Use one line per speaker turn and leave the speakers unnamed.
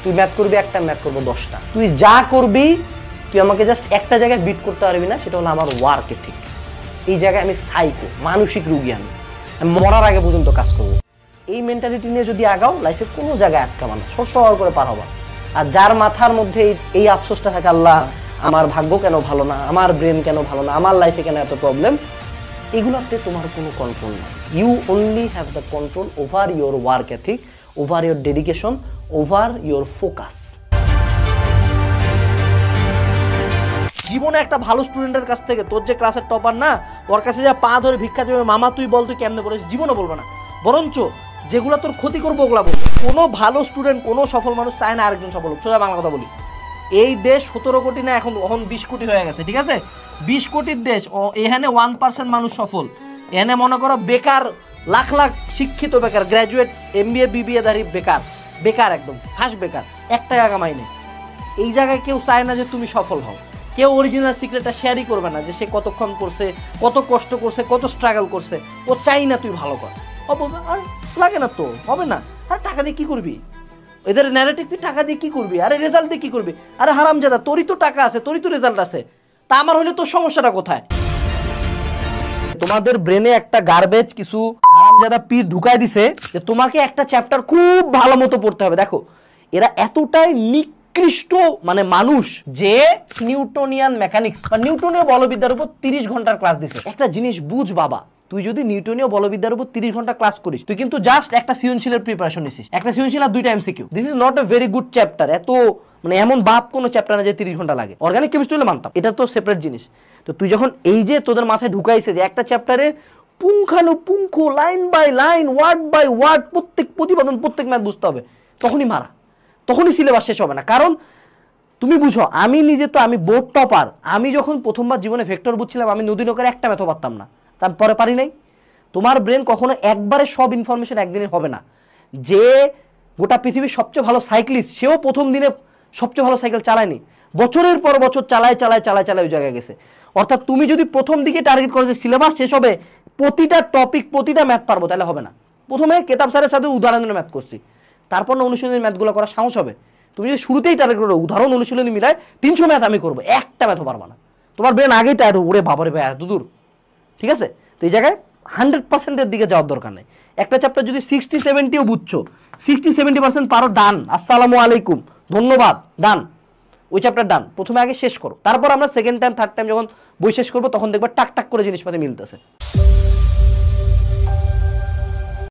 তুই ম্যাথ করবি একটা, ম্যাথ করবো 10টা। তুই যা করবি তুই আমাকে জাস্ট একটা জায়গায় বিট করতে পারবি না, সেটা হলো আমার ওয়ার্ক এথিক। এই জায়গায় আমি সাইকো, মানসিক রুগী। আমি মরার আগে পর্যন্ত কাজ করবো। এই মেন্টালিটি নিয়ে যদি আগাও, লাইফে কোনো জায়গায় আটকাবা না, সর করে পার হবা। আর যার মাথার মধ্যে এই আফসোসটা থাকে, আল্লাহ আমার ভাগ্য কেন ভালো না, আমার ব্রেন কেন ভালো না, আমার লাইফে কেন এত প্রবলেম, এগুলোতে তোমার কোনো কন্ট্রোল নাই। You only have the control over your work ethic, over your dedication, over your focus. জীবনে একটা ভালো স্টুডেন্টের কাছ থেকে, তোর যে ক্লাসের টপার না, ওর কাছে যা পা ধরে ভিক্ষা চাইবে, মামা তুই বল তুই কেমনে পড়েছিস, জীবনে বলবো না। বরঞ্চ যেগুলো তোর ক্ষতি করবো ওগুলা বলবো। কোনো ভালো স্টুডেন্ট, কোনো সফল মানুষ চায় না আরেকজন সফল হোক। সোজা বাংলা কথা বলি, এই দেশ 17 কোটি না, এখন 20 কোটি হয়ে গেছে, ঠিক আছে? 20 কোটির দেশ, এখানে 1% মানুষ সফল। এখানে মনে করো বেকার লাখ লাখ শিক্ষিত বেকার, গ্র্যাজুয়েট MBA BBA ধারী বেকার, বেকার একদম খাস বেকার, 1 টাকা কামাই নেই। এই জায়গায় কেউ চায় না যে তুমি সফল হও। কেউ অরিজিনাল সিক্রেটটা শেয়ারই করবে না, যে সে কতক্ষণ করছে, কত কষ্ট করছে, কত স্ট্রাগল করছে। ও চাই না তুই ভালো কর। আর লাগে না তো, হবে না। আর টাকা দিয়ে কি করবি? এদের ন্যারেটিভ, টাকা দিয়ে কি করবি? আরে রেজাল্ট দিয়ে কি করবি? আরে হারামজাদা, তোরই তো টাকা আছে, তোরই তো রেজাল্ট আছে, তা আমার হলে তোর সমস্যাটা কোথায়? তোমাদের ব্রেনে একটা গার্বেজ কিছু হারামজাদা পীর ঢুকাই দিছে যে তোমাকে একটা চ্যাপ্টার খুব ভালো মতো পড়তে হবে। দেখো, এরা এতটাই নিকৃষ্ট মানে মানুষ যে নিউটনিয়ান মেকানিক্স বা নিউটনীয় বলবিদ্যার উপর 30 ঘন্টার ক্লাস দিছে। একটা জিনিস বুঝ বাবা, তুই যদি নিউটনীয় বলবিদ্যার উপর 30 ঘন্টা ক্লাস করিস, তুই কিন্তু জাস্ট একটা সৃজনশীলের প্রিপারেশন নিছিস, একটা সৃজনশীল আর 2টা MCQ। This is not a very good chapter. এত মানে এমন বাপ কোনো চ্যাপ্টার না যে 30 ঘন্টা লাগে। অর্গানিক কেমিস্ট্রি হলে মানতাম, এটা তো সেপারেট জিনিস। তো তুই যখন এই যে তোদের মাথায় ঢুকাইছে যে একটা চ্যাপ্টারের পুঙ্খানুপুঙ্খ, line by line, word by word, প্রত্যেক প্রতিপাদন, প্রত্যেক ম্যাথ বুঝতে হবে, তখনই মারা, তখনই সিলেবাস শেষ হবে না। কারণ তুমি বুঝো, আমি নিজে তো আমি বোর্ড টপার। আমি যখন প্রথমবার জীবনে ভেক্টর বুঝছিলাম, আমি নদীনগরে একটা ম্যাথও পারতাম না, তারপরে পারি নাই। তোমার ব্রেন কখনো একবারে সব ইনফরমেশন একদিনের হবে না। যে গোটা পৃথিবীর সবচেয়ে ভালো সাইক্লিস্ট, সেও প্রথম দিনে সবচেয়ে ভালো সাইকেল চালায়নি, বছরের পর বছর চালায় ওই জায়গায় গেছে। অর্থাৎ তুমি যদি প্রথম দিকে টার্গেট করো যে সিলেবাস শেষ হবে, প্রতিটা টপিক, প্রতিটা ম্যাথ পারবো, তাহলে হবে না। প্রথমে কেতাব স্যারের সাথে উদাহরণের ম্যাথ করছি, তারপর না অনুশীলনের ম্যাথগুলো করা সাহস হবে। তুমি যদি শুরুতেই টার্গেট করো উদাহরণ অনুশীলনী মিলায় 300 ম্যাথ আমি করবো, একটা ম্যাথও পারবা না। তোমার ব্রেন আগেই টায়ার্ড, ওরে বাবারে ভাই এত দূর, ঠিক আছে? তো এই জায়গায় 100%-এর দিকে যাওয়ার দরকার নেই। একটা চ্যাপ্টার যদি 60-70ও বুঝছো, 60-70% পারো, ডান, আসসালামু আলাইকুম, ধন্যবাদ, ডান, ওই চ্যাপ্টার ডান। প্রথমে আগে শেষ করো, তারপর আমরা সেকেন্ড টাইম থার্ড টাইম যখন বই শেষ করবো, তখন দেখবা টাক টাক করে জিনিসপাতি মিলতেছে।